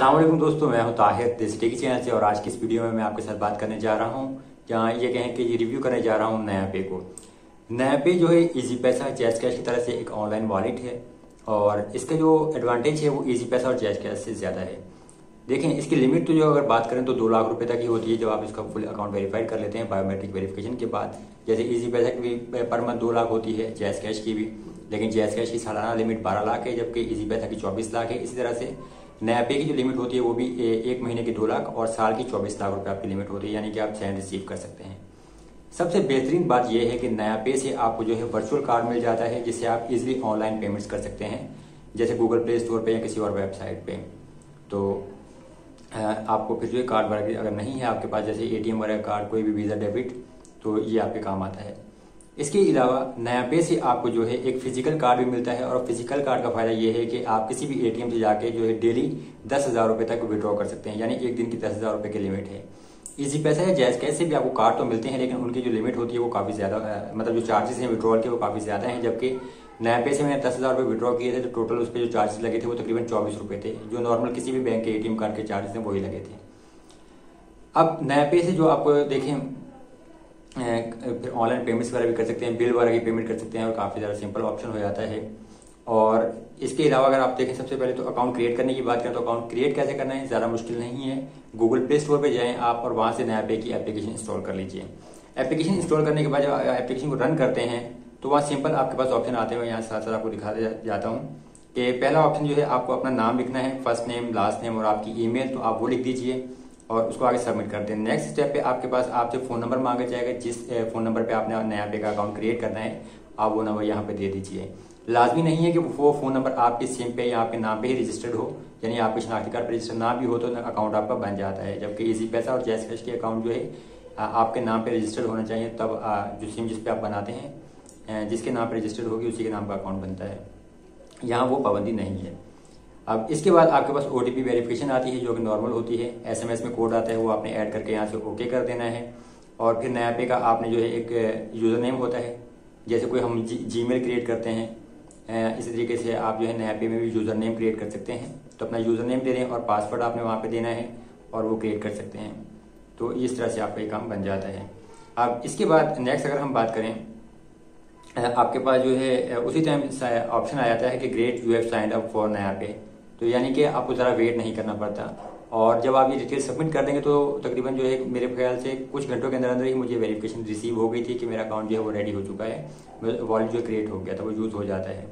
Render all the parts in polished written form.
अस्सलाम वालेकुम दोस्तों, मैं हूं ताहिर देसी टेकी चैनल से। और आज की इस वीडियो में मैं आपके साथ बात करने जा रहा हूं, जहां ये कहें कि ये रिव्यू करने जा रहा हूं नया पे को। नया पे जो है इजी पैसा जैज़ कैश की तरह से एक ऑनलाइन वॉलेट है, और इसका जो एडवांटेज है वो इजी पैसा और जैज़ कैश से ज़्यादा है। देखें, इसकी लिमिट तो जो अगर बात करें तो 2 लाख रुपए तक ही होती है जब आप इसका फुल अकाउंट वेरीफाइड कर लेते हैं बायोमेट्रिक वेरिफिकेशन के बाद। जैसे इजी पैसा की भी पर मंथ 2 लाख होती है, जैज़ कैश की भी, लेकिन जैज़ कैश की सालाना लिमिट 12 लाख है जबकि इजी पैसा की 24 लाख है। इसी तरह से नया पे की जो लिमिट होती है वो भी 1 महीने की 2 लाख और साल की 24 लाख रुपए आपकी लिमिट होती है, यानी कि आप चैन रिसीव कर सकते हैं। सबसे बेहतरीन बात यह है कि नया पे से आपको जो है वर्चुअल कार्ड मिल जाता है जिससे आप इजीली ऑनलाइन पेमेंट्स कर सकते हैं, जैसे गूगल प्ले स्टोर पे या किसी और वेबसाइट पे। तो आपको फिर जो है कार्ड वगैरह अगर नहीं है आपके पास, जैसे एटीएम वगैरह कार्ड, कोई भी वीज़ा डेबिट, तो ये आपके काम आता है। इसके अलावा नया पे से आपको जो है एक फिजिकल कार्ड भी मिलता है, और फिजिकल कार्ड का फायदा ये है कि आप किसी भी एटीएम से जाके जो है डेली 10,000 रुपये तक विड्रॉ कर सकते हैं, यानी एक दिन की 10,000 रुपये की लिमिट है। इजी पैसा है जैज़ कैश से भी आपको कार्ड तो मिलते हैं, लेकिन उनकी जो लिमिट होती है वो काफ़ी ज़्यादा, मतलब जो चार्जेस हैं विड्रॉल के वो काफ़ी ज़्यादा हैं। जबकि नया पे से मैंने 10,000 रुपये विड्रॉ किए थे तो टोटल उस पर जो चार्जेस लगे थे वो तकरीबन 24 रुपये थे, जो नॉर्मल किसी भी बैंक के एटीएम कार्ड के चार्जेस हैं वही लगे थे। अब नया पे से जो आपको देखें फिर ऑनलाइन पेमेंट्स वगैरह भी कर सकते हैं, बिल वगैरह की पेमेंट कर सकते हैं, और काफ़ी ज़्यादा सिंपल ऑप्शन हो जाता है। और इसके अलावा अगर आप देखें, सबसे पहले तो अकाउंट क्रिएट करने की बात करें तो अकाउंट क्रिएट कैसे करना है, ज़्यादा मुश्किल नहीं है। गूगल प्ले स्टोर पे जाएं आप और वहाँ से नया पे की एप्लीकेशन इंस्टॉल कर लीजिए। एप्लीकेशन इंस्टॉल करने के बाद जब एप्लीकेशन को रन करते हैं तो वहाँ सिंपल आपके पास ऑप्शन आते हैं। यहाँ साथ साथ आपको दिखाते जाता हूँ कि पहला ऑप्शन जो है आपको अपना नाम लिखना है, फर्स्ट नेम, लास्ट नेम और आपकी ईमेल, तो आप वो लिख दीजिए और उसको आगे सबमिट कर दें। नेक्स्ट स्टेप पे आपके पास आपसे फ़ोन नंबर मांगा जाएगा, जिस फ़ोन नंबर पे आपने नया पे का अकाउंट क्रिएट करना है आप वो नंबर यहाँ पे दे दीजिए। लाजमी नहीं है कि वो फ़ोन नंबर आपके सिम पे या आपके नाम पे ही रजिस्टर्ड हो, यानी आपके शनाख्ती कार्ड पर रजिस्टर्ड ना भी हो तो अकाउंट आपका बन जाता है। जबकि इजी पैसा और जैज़ कैश के अकाउंट जो है आपके नाम पे रजिस्टर्ड होना चाहिए, तब जो सिम जिस पे आप बनाते हैं जिसके नाम पर रजिस्टर्ड होगी उसी के नाम का अकाउंट बनता है। यहाँ वो पाबंदी नहीं है। अब इसके बाद आपके पास ओटीपी वेरिफिकेशन आती है जो कि नॉर्मल होती है, एसएमएस में कोड आता है, वो आपने ऐड करके यहाँ से ओके कर देना है। और फिर नया पे का आपने जो है एक यूज़र नेम होता है, जैसे कोई हम जीमेल क्रिएट करते हैं, इसी तरीके से आप जो है नया पे में भी यूज़र नेम क्रिएट कर सकते हैं। तो अपना यूज़र नेम दे दें और पासवर्ड आपने वहाँ पर देना है और वो क्रिएट कर सकते हैं। तो इस तरह से आपका ये काम बन जाता है। अब इसके बाद नेक्स्ट अगर हम बात करें, आपके पास जो है उसी टाइम ऑप्शन आ जाता है कि great you have signed up for नया पे, तो यानी कि आपको ज़रा वेट नहीं करना पड़ता। और जब आप ये डिटेल सबमिट कर देंगे तो तकरीबन जो है मेरे ख्याल से कुछ घंटों के अंदर अंदर ही मुझे वेरिफिकेशन रिसीव हो गई थी कि मेरा अकाउंट जो है वो रेडी हो चुका है, वॉलेट जो क्रिएट हो गया था वो यूज़ हो जाता है।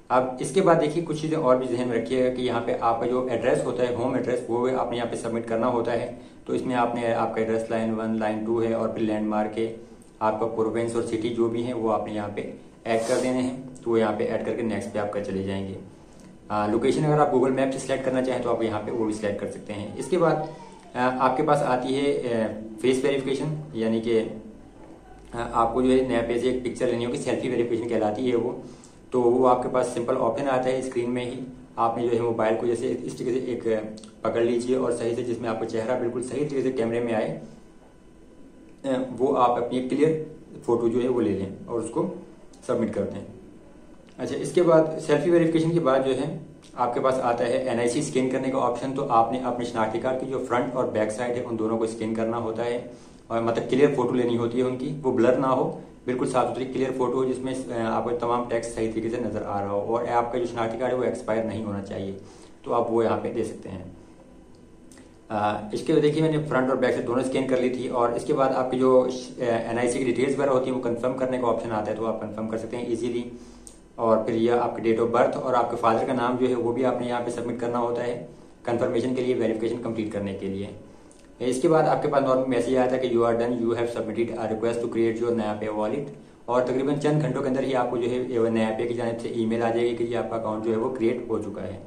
अब इसके बाद देखिए कुछ चीज़ें और भी ध्यान में रखिएगा कि यहाँ पे आपका जो एड्रेस होता है, होम एड्रेस, वो आपने यहाँ पे सबमिट करना होता है। तो इसमें आपने आपका एड्रेस लाइन 1 लाइन 2 है, और फिर लैंडमार्क है, आपका प्रोविंस और सिटी जो भी है वो आपने यहाँ पे ऐड कर देने हैं। तो वो यहाँ पे ऐड करके नेक्स्ट पे आपका चले जाएंगे। लोकेशन अगर आप गूगल मैप से सिलेक्ट करना चाहें तो आप यहाँ पे वो भी सिलेक्ट कर सकते हैं। इसके बाद आपके पास आती है फेस वेरिफिकेशन, यानी कि आपको जो है नया पे से एक पिक्चर लेनी होगी, सेल्फी वेरिफिकेशन कहलाती है वो। तो वो आपके पास सिंपल ऑप्शन आता है स्क्रीन में ही। आपने जो है मोबाइल को जैसे इस तरीके से एक पकड़ लीजिए और सही से, जिसमें आपका चेहरा बिल्कुल सही तरीके से कैमरे में आए, वो आप अपनी क्लियर फोटो जो है वो ले लें और उसको सबमिट कर दें। अच्छा, इसके बाद सेल्फी वेरिफिकेशन के बाद जो है आपके पास आता है एनआईसी स्कैन करने का ऑप्शन। तो आपने अपने शनाख्ती कार्ड की जो फ्रंट और बैक साइड है उन दोनों को स्कैन करना होता है, और मतलब क्लियर फोटो लेनी होती है उनकी, वो ब्लर ना हो, बिल्कुल साफ सुथरी क्लियर फोटो हो जिसमें आपको तमाम टेक्स्ट सही तरीके से नजर आ रहा हो, और आपका जो शनाख्ती कार्ड है वो एक्सपायर नहीं होना चाहिए। तो आप वो यहाँ पे दे सकते हैं। इसके देखिए मैंने फ्रंट और बैक से दोनों स्कैन कर ली थी। और इसके बाद आपकी जो एनआईसी की डिटेल्स वगैरह होती है वो कंफर्म करने का ऑप्शन आता है, तो आप कंफर्म कर सकते हैं इजीली। और फिर यह आपकी डेट ऑफ बर्थ और आपके फादर का नाम जो है वो भी आपने यहाँ पे सबमिट करना होता है कंफर्मेशन के लिए, वेरिफिकेशन कंप्लीट करने के लिए। इसके बाद आपके पास नॉर्मल मैसेज आया था कि you are done, you have submitted a request to create your नया पे वॉलेट। और तकरीबन चंद घंटों के अंदर ही आपको जो है नया पे की जानिब से ईमेल आ जाएगी कि ये आपका अकाउंट जो है वो क्रिएट हो चुका है।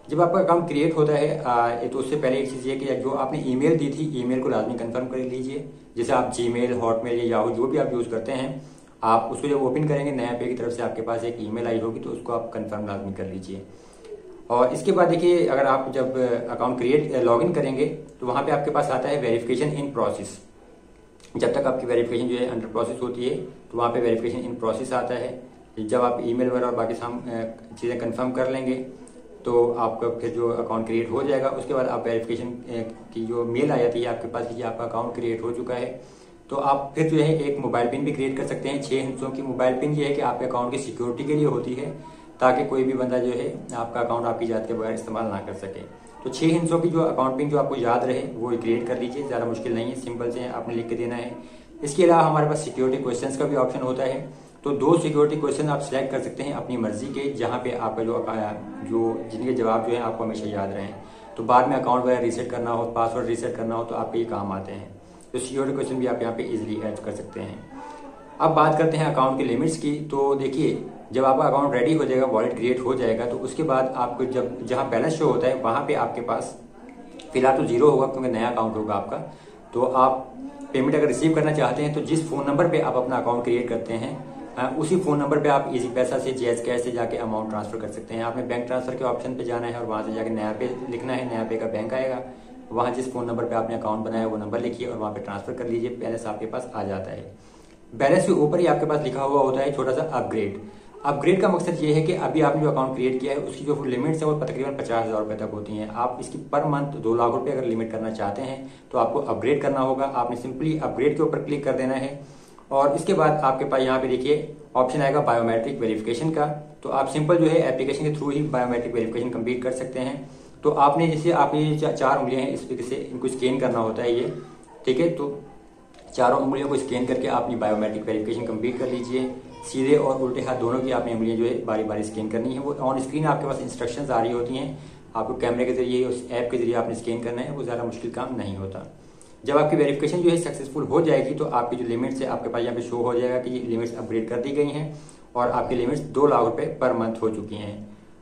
जब आपका अकाउंट क्रिएट होता है तो उससे पहले एक चीज़ ये कि जो आपने ईमेल दी थी, ईमेल को लाजमी कंफर्म कर लीजिए। जैसे आप जीमेल, हॉटमेल या याहू जो भी आप यूज़ करते हैं, आप उसको जब ओपन करेंगे नया पे की तरफ से आपके पास एक ईमेल आई होगी, तो उसको आप कंफर्म लाजमी कर लीजिए। और इसके बाद देखिए अगर आप जब अकाउंट क्रिएट लॉगिन करेंगे तो वहाँ पे आपके पास आता है वेरिफिकेशन इन प्रोसेस। जब तक आपकी वेरिफिकेशन जो है अंडर प्रोसेस होती है तो वहाँ पे वेरिफिकेशन इन प्रोसेस आता है। जब आप ईमेल वगैरह और बाकी चीज़ें कंफर्म कर लेंगे तो आपका फिर जो अकाउंट क्रिएट हो जाएगा। उसके बाद आप वेरिफिकेशन की जो मेल आ जाती है आपके पास कि आपका अकाउंट क्रिएट हो चुका है, तो आप फिर जो है एक मोबाइल पिन भी क्रिएट कर सकते हैं। 6 हिस्सों की मोबाइल पिन ये है कि आपके अकाउंट की सिक्योरिटी के लिए होती है, ताकि कोई भी बंदा जो है आपका अकाउंट आपकी जात के बगैर इस्तेमाल ना कर सके। तो 6 हिस्सों की जो अकाउंट पिन जो आपको याद रहे वो क्रिएट कर लीजिए, ज़्यादा मुश्किल नहीं है, सिंपल से आपने लिख के देना है। इसके अलावा हमारे पास सिक्योरिटी क्वेश्चंस का भी ऑप्शन होता है, तो 2 सिक्योरिटी क्वेश्चन आप सिलेक्ट कर सकते हैं अपनी मर्जी के, जहाँ पे आपका जो जिनके जवाब जो है आपको हमेशा याद रहें। तो बाद में अकाउंट वगैरह रीसेट करना हो, पासवर्ड रीसेट करना हो, तो आपके ये काम आते हैं। तो सिक्योरिटी क्वेश्चन भी आप यहाँ पे इजीली ऐड कर सकते हैं। अब बात करते हैं अकाउंट की लिमिट्स की। तो देखिए, जब आपका अकाउंट रेडी हो जाएगा, वॉलेट क्रिएट हो जाएगा, तो उसके बाद आपको जब जहाँ बैलेंस शो होता है वहाँ पे आपके पास फिलहाल तो 0 होगा क्योंकि नया अकाउंट होगा आपका। तो आप पेमेंट अगर रिसीव करना चाहते हैं तो जिस फोन नंबर पे आप अपना अकाउंट क्रिएट करते हैं उसी फोन नंबर पे आप इजी पैसा से, जैज कैश से जाके अमाउंट ट्रांसफर कर सकते हैं। आपने बैंक ट्रांसफर के ऑप्शन पे जाना है और वहाँ से जाके नया पे लिखना है, नया पे का बैंक आएगा, वहाँ जिस फोन नंबर पे आपने अकाउंट बनाया वो नंबर लिखिए और वहाँ पे ट्रांसफर कर लीजिए, बैलेंस आपके पास आ जाता है। बैलेंस के ऊपर ही आपके पास लिखा हुआ होता है छोटा सा अपग्रेड। अपग्रेड का मकसद ये है कि अभी आपने जो अकाउंट क्रिएट किया है उसकी जो लिमिट्स है वो तकरीबन 50,000 रुपए तक होती हैं। आप इसकी पर मंथ 2 लाख रुपए अगर लिमिट करना चाहते हैं तो आपको अपग्रेड करना होगा। आपने सिंपली अपग्रेड के ऊपर क्लिक कर देना है और इसके बाद आपके पास यहाँ पे देखिए ऑप्शन आएगा बायोमेट्रिक वेरिफिकेशन का। तो आप सिंपल जो है एप्लीकेशन के थ्रू ही बायोमेट्रिक वेरिफिकेशन कंप्लीट कर सकते हैं। तो आपने जैसे आपने 4 उंगलियां हैं, इस तरीके से इनको स्कैन करना होता है ये, ठीक है। तो चारों उंगलियों को स्कैन करके अपनी बायोमेट्रिक वेरिफिकेशन कंप्लीट कर लीजिए। सीधे और उल्टे हाथ दोनों की आपने उंगलियां जो है बारी बारी स्कैन करनी है। वो ऑन स्क्रीन आपके पास इंस्ट्रक्शंस आ रही होती हैं, आपको कैमरे के जरिए उस ऐप के जरिए आपने स्कैन करना है, वो ज़्यादा मुश्किल काम नहीं होता। जब आपकी वेरिफिकेशन जो है सक्सेसफुल हो जाएगी तो आपकी जो लिमिट्स है आपके पास यहाँ पे शो हो जाएगा कि लिमिट्स अपग्रेड कर दी गई हैं और आपकी लिमिट्स 2 लाख रुपए पर मंथ हो चुकी हैं।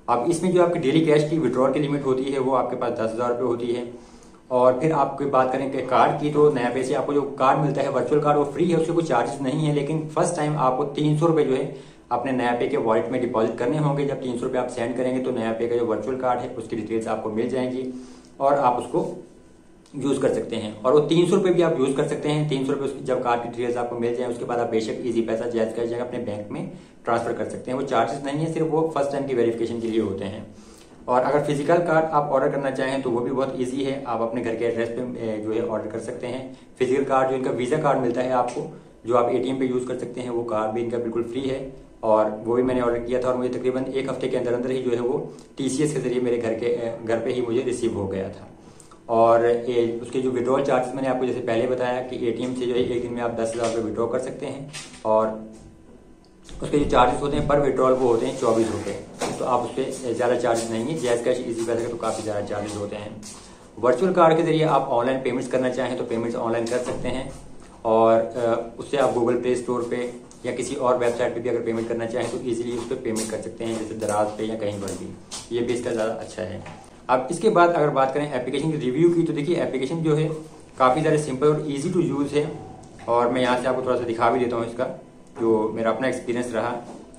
अब इसमें जो आपकी डेली कैश की विड्रॉल की लिमिट होती है वो आपके पास 10,000 रुपये होती है। और फिर आपकी बात करें कि कार्ड की, तो नया पैसे आपको जो कार्ड मिलता है वर्चुअल कार्ड वो फ्री है, उसके कोई चार्जेस नहीं है। लेकिन फर्स्ट टाइम आपको 300 रुपये जो है अपने नया पे के वॉलेट में डिपॉजिट करने होंगे। जब 300 रुपये आप सेंड करेंगे तो नया पे का जो वर्चुअल कार्ड है उसकी डिटेल्स आपको मिल जाएंगी और आप उसको यूज कर सकते हैं। और वो 300 रुपये भी आप यूज कर सकते हैं। 300 रुपये जब कार्ड की डिटेल्स आपको मिल जाए उसके बाद आप बेशक इजी पैसा जैज कैश जगह अपने बैंक में ट्रांसफर कर सकते हैं। वो चार्जेस नहीं है, सिर्फ वो फर्स्ट टाइम की वेरिफिकेशन के लिए होते हैं। और अगर फिजिकल कार्ड आप ऑर्डर करना चाहें तो वो भी बहुत इजी है, आप अपने घर के एड्रेस पे जो है ऑर्डर कर सकते हैं। फिजिकल कार्ड जो इनका वीजा कार्ड मिलता है आपको, जो आप एटीएम पे यूज कर सकते हैं, वो कार्ड भी इनका बिल्कुल फ्री है। और वो भी मैंने ऑर्डर किया था और मुझे तकरीबन 1 हफ्ते के अंदर अंदर ही जो है वो TCS के जरिए मेरे घर पे ही मुझे रिसीव हो गया था। और उसके जो विड्रॉल चार्जेस मैंने आपको जैसे पहले बताया कि एटीएम से जो है एक दिन में आप 10,000 रुपये विड्रॉ कर सकते हैं और उसके जो चार्जेस होते हैं पर विड्रॉल वो होते हैं 24 रुपये। तो आप उस पर ज़्यादा चार्जेस नहीं है, जैज कैश इजी पैसे के तो काफ़ी ज़्यादा चार्जेस होते हैं। वर्चुअल कार्ड के जरिए आप ऑनलाइन पेमेंट्स करना चाहें तो पेमेंट्स ऑनलाइन कर सकते हैं और उससे आप गूगल प्ले स्टोर पे या किसी और वेबसाइट पे भी अगर पेमेंट करना चाहें तो इजीली उस पर पेमेंट कर सकते हैं, जैसे दराज पे या कहीं पर भी। ये भी इसका ज़्यादा अच्छा है। अब इसके बाद अगर बात करें एप्लीकेशन की रिव्यू की, तो देखिए एप्लीकेशन जो है काफ़ी ज़्यादा सिंपल और ईजी टू यूज़ है। और मैं यहाँ से आपको थोड़ा सा दिखा भी देता हूँ इसका जो मेरा अपना एक्सपीरियंस रहा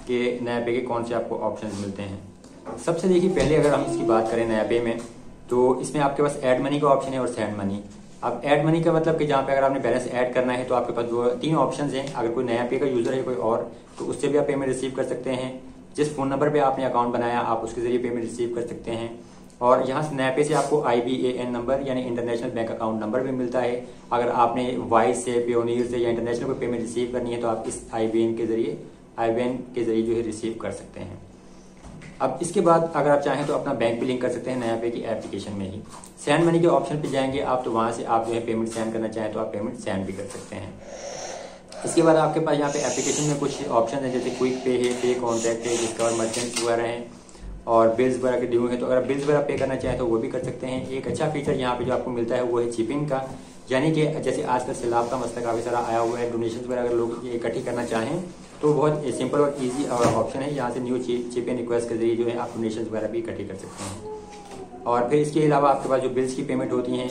कि नया पे के कौन से आपको ऑप्शंस मिलते हैं। सबसे देखिए पहले अगर हम इसकी बात करें नया पे में, तो इसमें आपके पास ऐड मनी का ऑप्शन है और सेंड मनी। अब ऐड मनी का मतलब कि जहाँ पे अगर आपने बैलेंस ऐड करना है तो आपके पास जो 3 ऑप्शंस हैं। अगर कोई नया पे का यूजर है कोई और, तो उससे भी आप पेमेंट रिसीव कर सकते हैं। जिस फोन नंबर पे आपने अकाउंट बनाया आप उसके जरिए पेमेंट रिसीव कर सकते हैं। और यहाँ से नया पे से आपको IBAN नंबर यानी इंटरनेशनल बैंक अकाउंट नंबर भी मिलता है। अगर आपने वाइस से, पियोनियर से या इंटरनेशनल कोई पेमेंट रिसीव करनी है तो आप इस IBAN के जरिए जो है रिसीव कर सकते हैं। अब इसके बाद अगर आप चाहें तो अपना बैंक भी लिंक कर सकते हैं नया पे की एप्लीकेशन में ही। सेंड मनी के ऑप्शन पे जाएंगे आप, तो वहां से आप जो है पेमेंट सेंड करना चाहें तो आप पेमेंट सेंड भी कर सकते हैं। इसके बाद आपके पास यहाँ पे एप्लीकेशन में कुछ ऑप्शन है, जैसे क्विक पे है, पे कॉन्टैक्ट है, डिस्कवर मर्चेंट वगैरह हैं और बिल्स वगैरह के ड्यू है। तो अगर बिल्स वगैरह पे करना चाहें तो वो भी कर सकते हैं। एक अच्छा फीचर यहाँ पे जो आपको मिलता है वो है चिपिंग का, यानी कि जैसे आजकल सैलाब का मसला काफ़ी सारा आया हुआ है, डोनेशन वगैरह अगर लोग इकट्ठी करना चाहें तो बहुत सिंपल और इजी ऑप्शन है। यहाँ से न्यू चिप इन रिक्वेस्ट के जरिए जो है आप डोनेशन वगैरह भी इकट्ठी कर सकते हैं। और फिर इसके अलावा आपके पास जो बिल्स की पेमेंट होती हैं,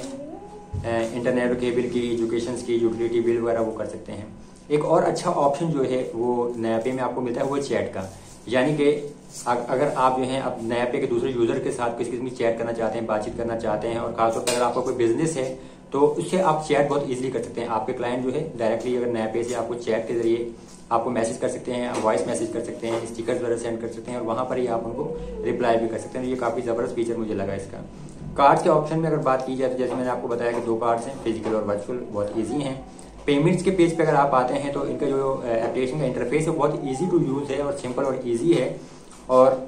इंटरनेट के बिल की, एजुकेशन की, यूटिलिटी बिल वगैरह वो कर सकते हैं। एक और अच्छा ऑप्शन जो है वो नया पे में आपको मिलता है वो चैट का, यानी कि अगर आप जो है अब नया पे के दूसरे यूजर के साथ किसी किस्म की चैट करना चाहते हैं, बातचीत करना चाहते हैं और खासतौर पर अगर आपका कोई बिजनेस है तो उससे आप चैट बहुत इजीली कर सकते हैं। आपके क्लाइंट जो है डायरेक्टली अगर नया पे से आपको चैट के जरिए आपको मैसेज कर सकते हैं, वॉइस मैसेज कर सकते हैं, स्टिकर्स वगैरह सेंड कर सकते हैं और वहाँ पर ही आप उनको रिप्लाई भी कर सकते हैं। ये काफ़ी ज़बरदस्त फीचर मुझे लगा इसका। कार्ड्स के ऑप्शन में अगर बात की जाए तो जैसे मैंने आपको बताया कि 2 कार्ड्स हैं, फिजिकल और वर्चुअल, बहुत ईजी हैं। पेमेंट्स के पेज पे अगर आप आते हैं तो इनका जो एप्लीकेशन का इंटरफेस है बहुत ईजी टू यूज़ है और सिंपल और ईजी है। और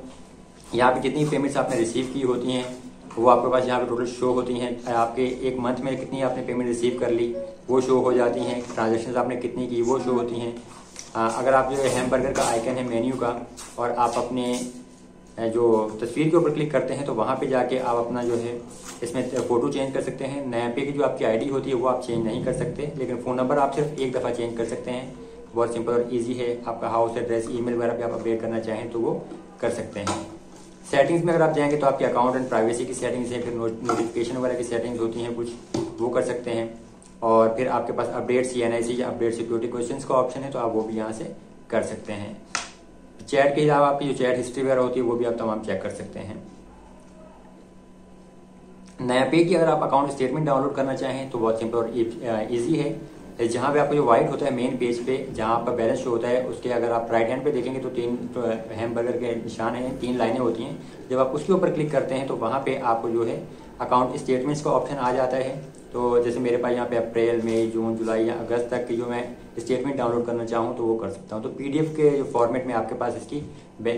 यहाँ पे जितनी पेमेंट्स आपने रिसीव की होती हैं वो आपके पास यहाँ पे टोटल शो होती हैं। आपके एक मंथ में कितनी आपने पेमेंट रिसीव कर ली वो शो हो जाती हैं। ट्रांजेक्शन आपने कितनी की वो शो होती हैं। अगर आप जो है हैमबर्गर का आइकन है मेन्यू का और आप अपने जो तस्वीर के ऊपर क्लिक करते हैं तो वहाँ पे जाके आप अपना जो है इसमें फ़ोटो चेंज कर सकते हैं। नया पे की जो आपकी आईडी होती है वो आप चेंज नहीं कर सकते, लेकिन फ़ोन नंबर आप सिर्फ एक दफ़ा चेंज कर सकते हैं। बहुत सिंपल और इजी है। आपका हाउस एड्रेस, ईमेल वगैरह भी आप अपडेट करना चाहें तो वो कर सकते हैं। सेटिंग्स में अगर आप जाएंगे तो आपके अकाउंट एंड प्राइवेसी की सेटिंग्स है, फिर नोटिफिकेशन वगैरह की सेटिंग्स होती हैं कुछ, वो कर सकते हैं। और फिर आपके पास अपडेट CNIC या अपडेट सिक्योरिटी क्वेश्चंस का ऑप्शन है तो आप वो भी यहाँ से कर सकते हैं। चैट के अलावा आपकी जो चैट हिस्ट्री वगैरह होती है वो भी आप तमाम चेक कर सकते हैं। नया पे की अगर आप अकाउंट स्टेटमेंट डाउनलोड करना चाहें तो बहुत सिंपल और ईजी है। जहाँ पे आपको जो वाइट होता है मेन पेज पे जहाँ आपका बैलेंस शो होता है उसके अगर आप राइट हैंड पे देखेंगे तो 3 हैमबर्गर के निशान हैं, 3 लाइनें होती हैं। जब आप उसके ऊपर क्लिक करते हैं तो वहाँ पे आपको जो है अकाउंट स्टेटमेंट्स का ऑप्शन आ जाता है। तो जैसे मेरे पास यहाँ पे अप्रैल, मई, जून, जुलाई या अगस्त तक की जो मैं स्टेटमेंट डाउनलोड करना चाहूँ तो वो कर सकता हूँ। तो PDF के जो फॉर्मेट में आपके पास इसकी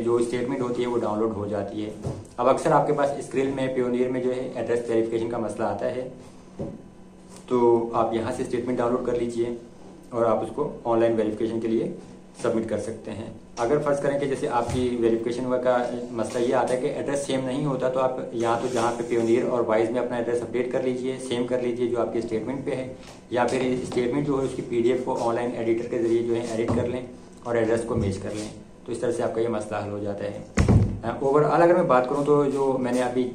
जो स्टेटमेंट होती है वो डाउनलोड हो जाती है। अब अक्सर आपके पास स्क्रिल में, पियोनियर में जो है एड्रेस वेरिफिकेशन का मसला आता है, तो आप यहाँ से स्टेटमेंट डाउनलोड कर लीजिए और आप उसको ऑनलाइन वेरिफिकेशन के लिए सबमिट कर सकते हैं। अगर फर्ज करें कि जैसे आपकी वेरिफिकेशन का मसला ये आता है कि एड्रेस सेम नहीं होता तो आप यहाँ तो जहाँ पे पियोनियर और वाइज में अपना एड्रेस अपडेट कर लीजिए, सेम कर लीजिए जो आपके स्टेटमेंट पे है, या फिर स्टेटमेंट जो है उसकी PDF को ऑनलाइन एडिटर के जरिए जो है एडिट कर लें और एड्रेस को मैच कर लें। तो इस तरह से आपका ये मसला हल हो जाता है। ओवरऑल अगर मैं बात करूँ तो जो मैंने अभी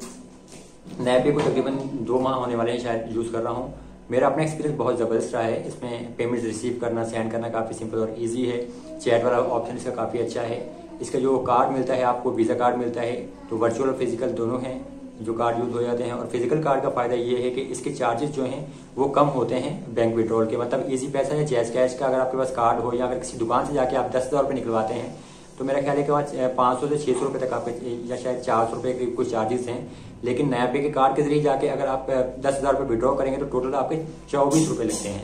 नया पे को तकरीबन 2 माह होने वाले हैं शायद यूज़ कर रहा हूँ। मेरा अपना एक्सपीरियंस बहुत ज़बरदस्त रहा है। इसमें पेमेंट्स रिसीव करना, सेंड करना काफ़ी सिंपल और इजी है। चैट वाला ऑप्शन इसका काफ़ी अच्छा है। इसका जो कार्ड मिलता है आपको, वीज़ा कार्ड मिलता है, तो वर्चुअल और फिजिकल दोनों हैं जो कार्ड यूज़ हो जाते हैं। और फिजिकल कार्ड का फ़ायदा ये है कि इसके चार्जेस जो हैं वो कम होते हैं बैंक विड्रॉल के। मतलब ईजी पैसा या जैज़ कैश का अगर आपके पास कार्ड हो या अगर किसी दुकान से जाके आप 10,000 रुपये निकलवाते हैं तो मेरा ख्याल है कि वहाँ 500 से 600 रुपये तक आपके या शायद 400 रुपये के कुछ चार्जेस हैं। लेकिन नया पे के कार्ड के जरिए जाके अगर आप 10,000 रुपये विड्रॉ करेंगे तो टोटल आपके 24 रुपये लगते हैं।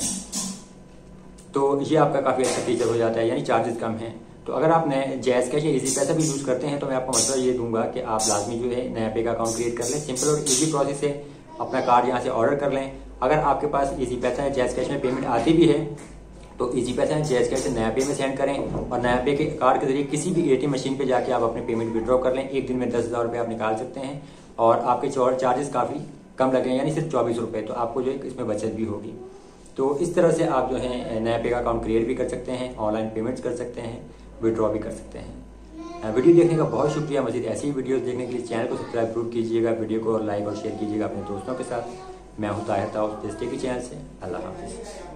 तो ये आपका काफ़ी अच्छा फीचर हो जाता है, यानी चार्जेस कम हैं। तो अगर आप नए जैज़ कैश या ईजी पैसा भी यूज़ करते हैं तो मैं आपको मशवरा ये दूंगा कि आप लाजमी जो है नया पे का अकाउंट क्रिएट कर लें। सिंपल और ईजी प्रोसेस है। अपना कार्ड यहाँ से ऑर्डर कर लें। अगर आपके पास ईजी पैसा या जैज़ कैश में पेमेंट आती भी है तो ईजी पैसा जैज़ कैश से नया पे में सेंड करें और नया पे के कार्ड के जरिए किसी भी ATM मशीन पे जाके आप अपने पेमेंट विड्रॉ कर लें। एक दिन में 10,000 रुपये आप निकाल सकते हैं और आपके चार्जेस काफ़ी कम लगे, यानी सिर्फ 24 रुपये। तो आपको जो है इसमें बचत भी होगी। तो इस तरह से आप जो है नया पे का अकाउंट क्रिएट भी कर सकते हैं, ऑनलाइन पेमेंट्स कर सकते हैं, विड्रॉ भी कर सकते हैं। वीडियो देखने का बहुत शुक्रिया। मज़ीद ऐसी ही वीडियोस देखने के लिए चैनल को सब्सक्राइब जरूर कीजिएगा, वीडियो को लाइक और शेयर कीजिएगा अपने दोस्तों के साथ। मैं हूं ताहिर ताऊस देस्टे के चैनल से। अल्लाह हाफिज़।